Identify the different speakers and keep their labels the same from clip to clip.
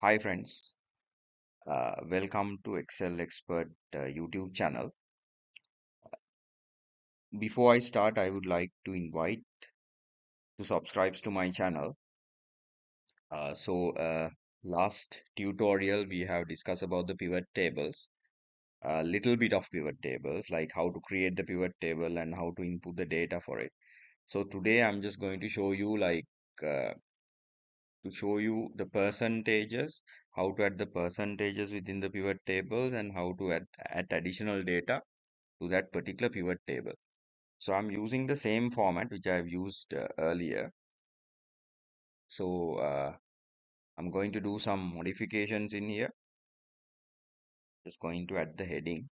Speaker 1: Hi friends, welcome to Excel Expert YouTube channel. Before I start, I would like to invite to subscribe to my channel. Last tutorial we have discussed about the pivot tables, a little bit of pivot tables, like how to create the pivot table and how to input the data for it. So today I'm just going to show you the percentages, how to add the percentages within the pivot tables and how to add additional data to that particular pivot table. So I'm using the same format which I've used earlier. So I'm going to do some modifications in here. Just going to add the heading.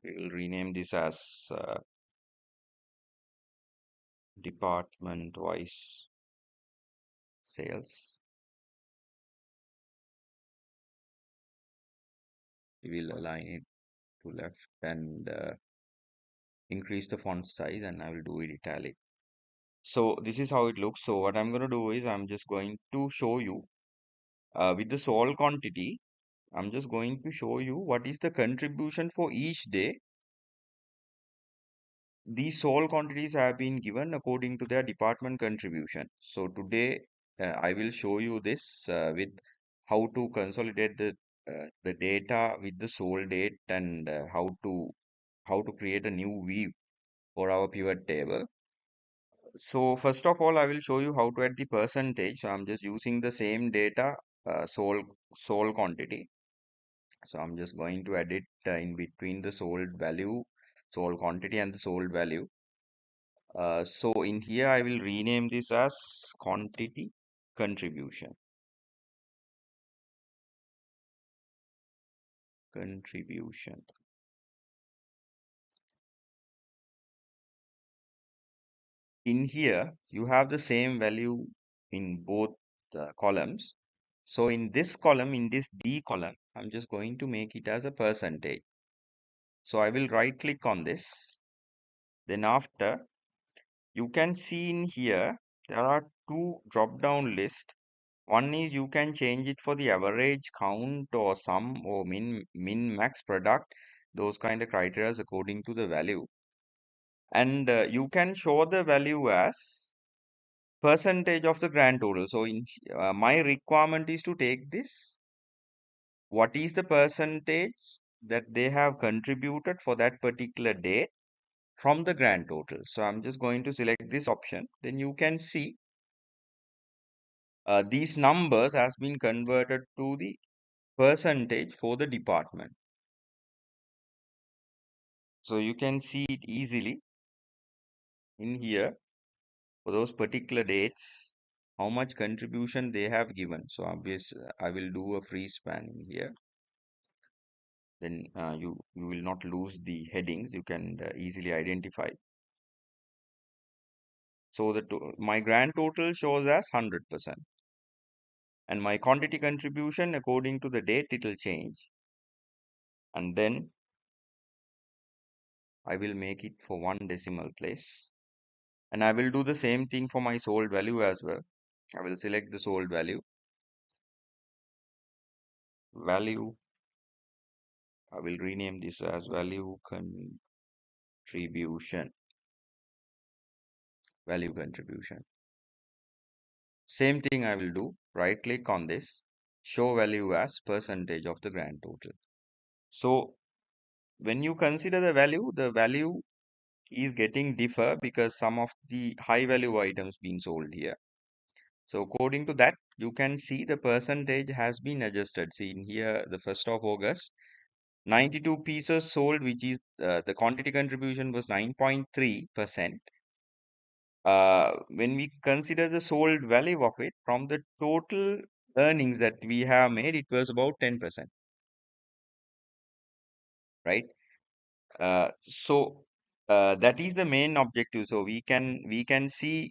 Speaker 1: We will rename this as department wise sales. We will align it to left and increase the font size, and I will do it italic. So this is how it looks. So what I'm going to do is I'm just going to show you with the sold quantity. I'm just going to show you what is the contribution for each day. These sold quantities have been given according to their department contribution. So today I will show you this with how to consolidate the data with the sold date and how to create a new view for our pivot table. So first of all, I will show you how to add the percentage. So I'm just using the same data, sold quantity. So I'm just going to add it in between the sold value, sold quantity and the sold value. So in here, I will rename this as quantity contribution. Contribution. In here, you have the same value in both columns. So in this column, in this D column, I'm just going to make it as a percentage. So I will right click on this. Then after, you can see in here, there are two drop down lists. One is you can change it for the average, count, or sum, or min max product, those kind of criteria according to the value. And you can show the value as percentage of the grand total. So in my requirement is to take this. What is the percentage that they have contributed for that particular date from the grand total? So I'm just going to select this option. Then you can see these numbers has been converted to the percentage for the department. So you can see it easily in here for those particular dates, how much contribution they have given. So obviously, I will do a free span in here. Then you will not lose the headings. You can easily identify. So my grand total shows as 100%. And my quantity contribution according to the date, it will change. And then I will make it for one decimal place. And I will do the same thing for my sold value as well. I will select the sold value. Value. I will rename this as value contribution. Value contribution. Same thing I will do. Right click on this. Show value as percentage of the grand total. So when you consider the value is getting differ because some of the high value items being sold here. So according to that, you can see the percentage has been adjusted. See in here, the 1st of August, 92 pieces sold, which is the quantity contribution was 9.3%. When we consider the sold value of it from the total earnings that we have made, it was about 10%, right? That is the main objective. So we can see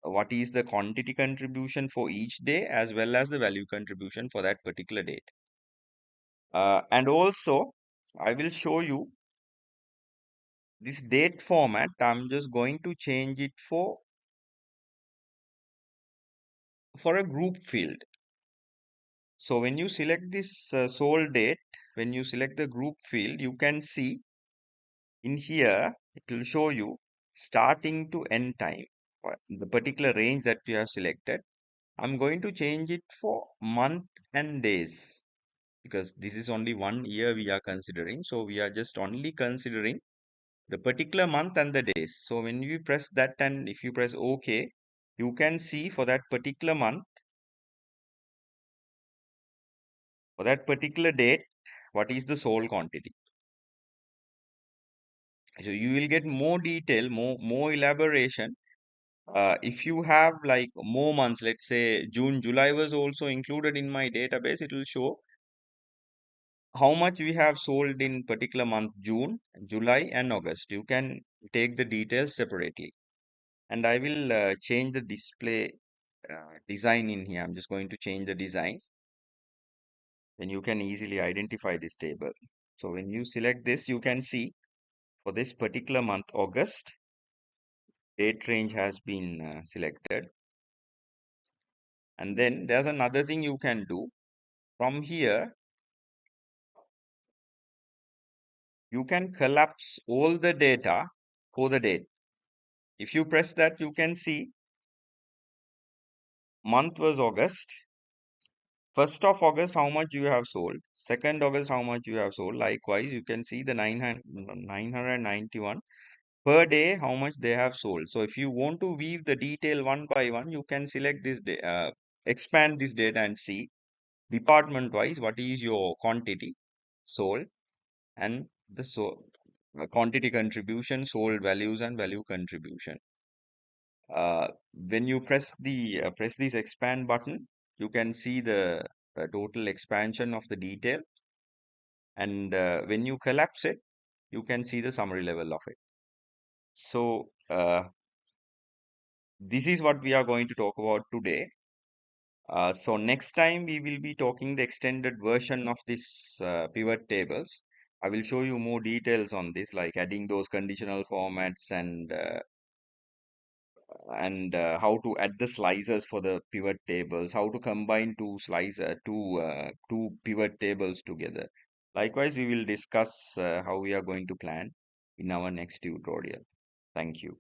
Speaker 1: what is the quantity contribution for each day as well as the value contribution for that particular date. And also, I will show you this date format. I'm just going to change it for for a group field. So when you select this sold date, when you select the group field, you can see in here, it will show you starting to end time, the particular range that you have selected. I'm going to change it for month and days because this is only 1 year we are considering. So we are just only considering the particular month and the days. So when you press that and if you press OK, you can see for that particular month, for that particular date, what is the sold quantity. So you will get more detail, more elaboration. If you have like more months, let's say June, July was also included in my database, it will show how much we have sold in particular month, June, July and August. You can take the details separately. And I will change the display design in here. I'm just going to change the design. Then you can easily identify this table. So when you select this, you can see for this particular month, August, date range has been selected. And then there's another thing you can do. From here, you can collapse all the data for the date. If you press that, you can see month was August. 1st of August, how much you have sold. 2nd August, how much you have sold. Likewise, you can see the 991 per day, how much they have sold. So if you want to weave the detail one by one, you can select this, expand this data and see department wise, what is your quantity sold and the quantity contribution, sold values and value contribution. When you press this expand button, you can see the total expansion of the detail, and when you collapse it, you can see the summary level of it. So this is what we are going to talk about today. So next time we will be talking the extended version of this pivot tables. I will show you more details on this, like adding those conditional formats and how to add the slicers for the pivot tables, how to combine two pivot tables together. Likewise, we will discuss how we are going to plan in our next tutorial. Thank you.